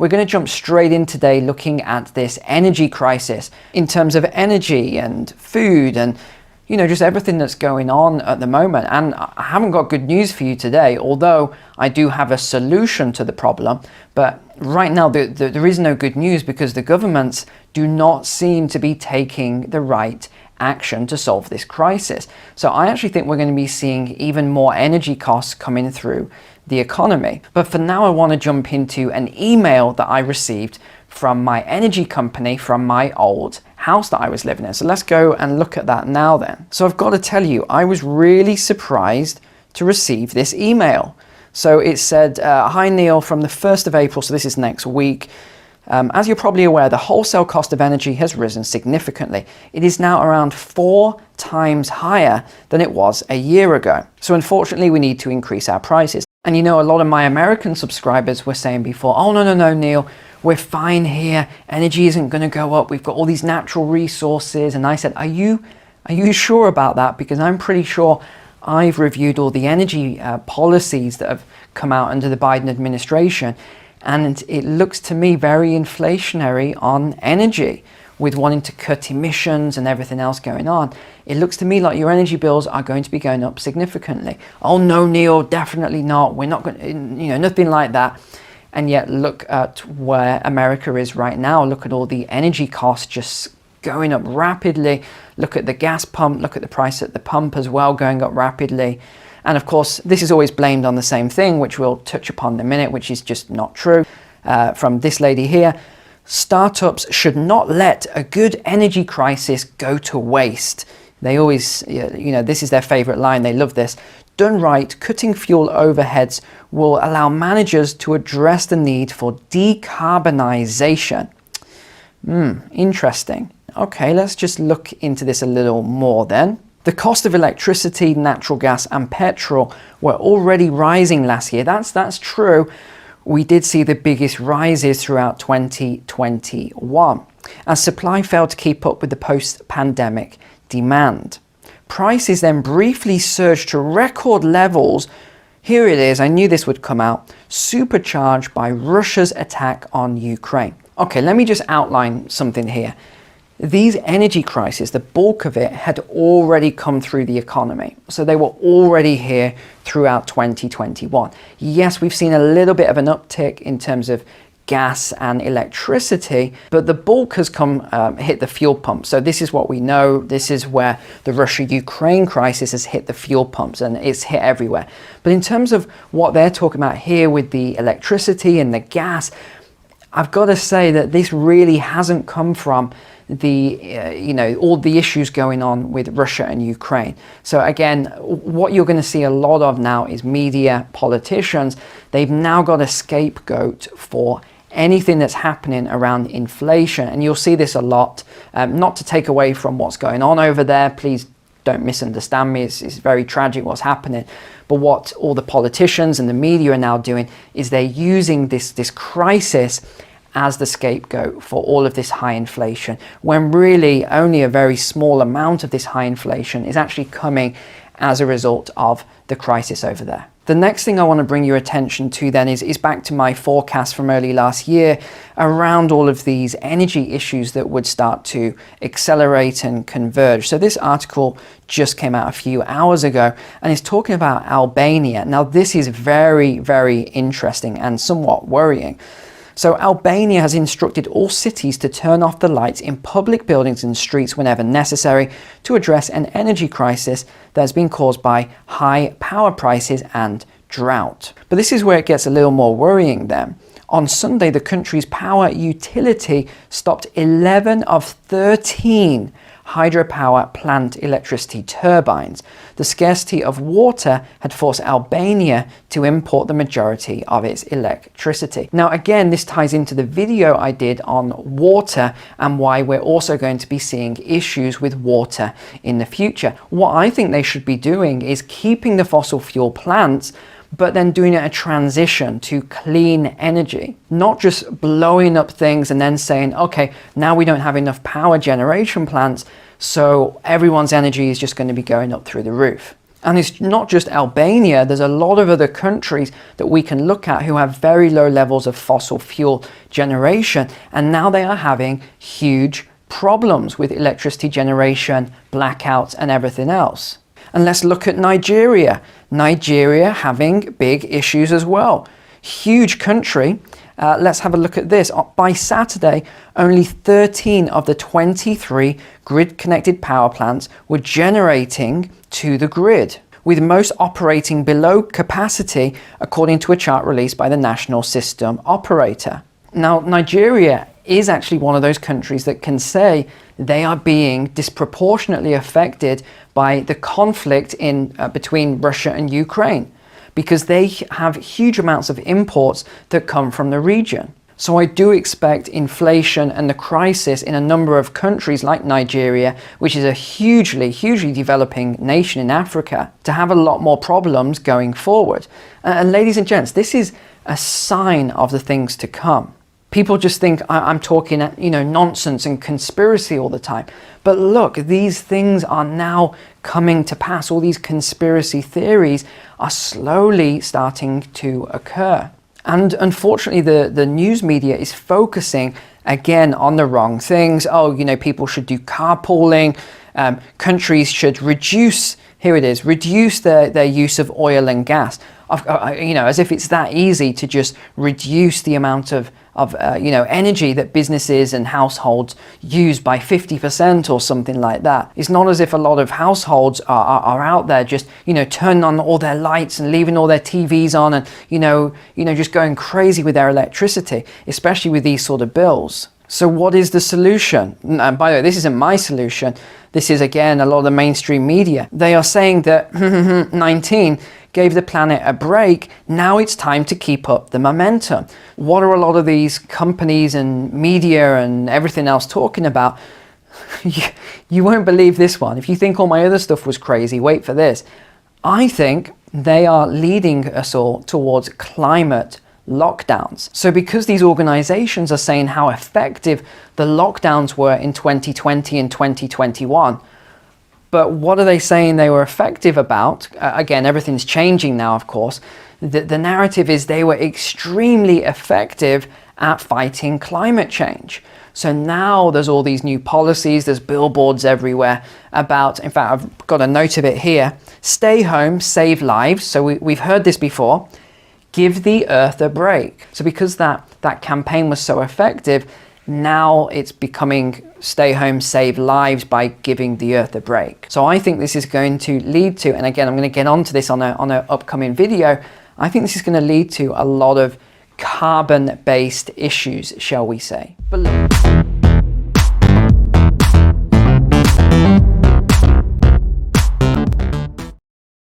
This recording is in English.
We're going to jump straight in today looking at this energy crisis in terms of energy and food and just everything that's going on at the moment. And I haven't got good news for you today, although I do have a solution to the problem. But right now, there is no good news because the governments do not seem to be taking the right action to solve this crisis. So I actually think we're going to be seeing even more energy costs coming through the economy. But for now, I want to jump into an email that I received from my energy company from my old house that I was living in. So let's go and look at that now then. So I've got to tell you, I was really surprised to receive this email. So it said, hi Neil, from the 1st of April, so this is next week. As you're probably aware, the wholesale cost of energy has risen significantly. It is now around 4 times higher than it was a year ago. So unfortunately, we need to increase our prices. And a lot of my American subscribers were saying before, oh, no, Neil, we're fine here. Energy isn't going to go up. We've got all these natural resources. And I said, are you sure about that? Because I'm pretty sure I've reviewed all the energy policies that have come out under the Biden administration. And it looks to me very inflationary on energy, with wanting to cut emissions and everything else going on. It looks to me like your energy bills are going to be going up significantly. Oh no, Neil, definitely not. We're not going to, nothing like that. And yet look at where America is right now. Look at all the energy costs just going up rapidly. Look at the gas pump, look at the price at the pump as well, going up rapidly. And of course, this is always blamed on the same thing, which we'll touch upon in a minute, which is just not true. From this lady here, startups should not let a good energy crisis go to waste. They always, this is their favorite line. They love this. Done right, cutting fuel overheads will allow managers to address the need for decarbonization. Interesting. Okay, let's just look into this a little more then. The cost of electricity, natural gas and petrol were already rising last year. That's true. We did see the biggest rises throughout 2021 as supply failed to keep up with the post-pandemic demand. Prices then briefly surged to record levels. Here it is, I knew this would come out, supercharged by Russia's attack on Ukraine. Okay, let me just outline something here. These energy crises, the bulk of it had already come through the economy. So they were already here throughout 2021. Yes, we've seen a little bit of an uptick in terms of gas and electricity, but the bulk has hit the fuel pump. So this is what we know. This is where the Russia-Ukraine crisis has hit the fuel pumps, and it's hit everywhere. But in terms of what they're talking about here with the electricity and the gas, I've got to say that this really hasn't come from all the issues going on with Russia and Ukraine. So again, what you're going to see a lot of now is media, politicians. They've now got a scapegoat for anything that's happening around inflation. And you'll see this a lot, not to take away from what's going on over there. Please don't misunderstand me. It's very tragic what's happening. But what all the politicians and the media are now doing is they're using this crisis as the scapegoat for all of this high inflation, when really only a very small amount of this high inflation is actually coming as a result of the crisis over there. The next thing I want to bring your attention to then is back to my forecast from early last year around all of these energy issues that would start to accelerate and converge. So this article just came out a few hours ago and is talking about Albania. Now this is very, very interesting and somewhat worrying. So Albania has instructed all cities to turn off the lights in public buildings and streets whenever necessary to address an energy crisis that has been caused by high power prices and drought. But this is where it gets a little more worrying then. On Sunday, the country's power utility stopped 11 of 13 hydropower plant electricity turbines. The scarcity of water had forced Albania to import the majority of its electricity. Now again, this ties into the video I did on water and why we're also going to be seeing issues with water in the future. What I think they should be doing is keeping the fossil fuel plants, but then doing a transition to clean energy, not just blowing up things and then saying, okay, now we don't have enough power generation plants, so everyone's energy is just going to be going up through the roof. And it's not just Albania, there's a lot of other countries that we can look at who have very low levels of fossil fuel generation, and now they are having huge problems with electricity generation, blackouts and everything else. And let's look at Nigeria. Nigeria having big issues as well. Huge country. Let's have a look at this. By Saturday, only 13 of the 23 grid-connected power plants were generating to the grid, with most operating below capacity, according to a chart released by the National System Operator. Now, Nigeria is actually one of those countries that can say they are being disproportionately affected by the conflict between Russia and Ukraine, because they have huge amounts of imports that come from the region. So I do expect inflation and the crisis in a number of countries like Nigeria, which is a hugely developing nation in Africa, to have a lot more problems going forward. And ladies and gents, this is a sign of the things to come. People just think I'm talking, nonsense and conspiracy all the time. But look, these things are now coming to pass. All these conspiracy theories are slowly starting to occur. And unfortunately, the news media is focusing again on the wrong things. People should do carpooling. Countries should reduce their use of oil and gas. As if it's that easy to just reduce the amount of energy that businesses and households use by 50% or something like that. It's not as if a lot of households are out there just, turning on all their lights and leaving all their TVs on and, just going crazy with their electricity, especially with these sort of bills. So what is the solution? And by the way, this isn't my solution. This is, again, a lot of the mainstream media. They are saying that 19 gave the planet a break. Now it's time to keep up the momentum. What are a lot of these companies and media and everything else talking about? You won't believe this one. If you think all my other stuff was crazy, wait for this. I think they are leading us all towards climate lockdowns. So because these organizations are saying how effective the lockdowns were in 2020 and 2021, but what are they saying they were effective about? Again, everything's changing now, of course. The narrative is they were extremely effective at fighting climate change. So now there's all these new policies, there's billboards everywhere about, in fact, I've got a note of it here, stay home, save lives. So we've heard this before. Give the earth a break. So because that campaign was so effective, now it's becoming stay home, save lives by giving the earth a break. So I think this is going to lead to, and again, I'm going to get onto this on an upcoming video, I think this is going to lead to a lot of carbon-based issues, shall we say. But look,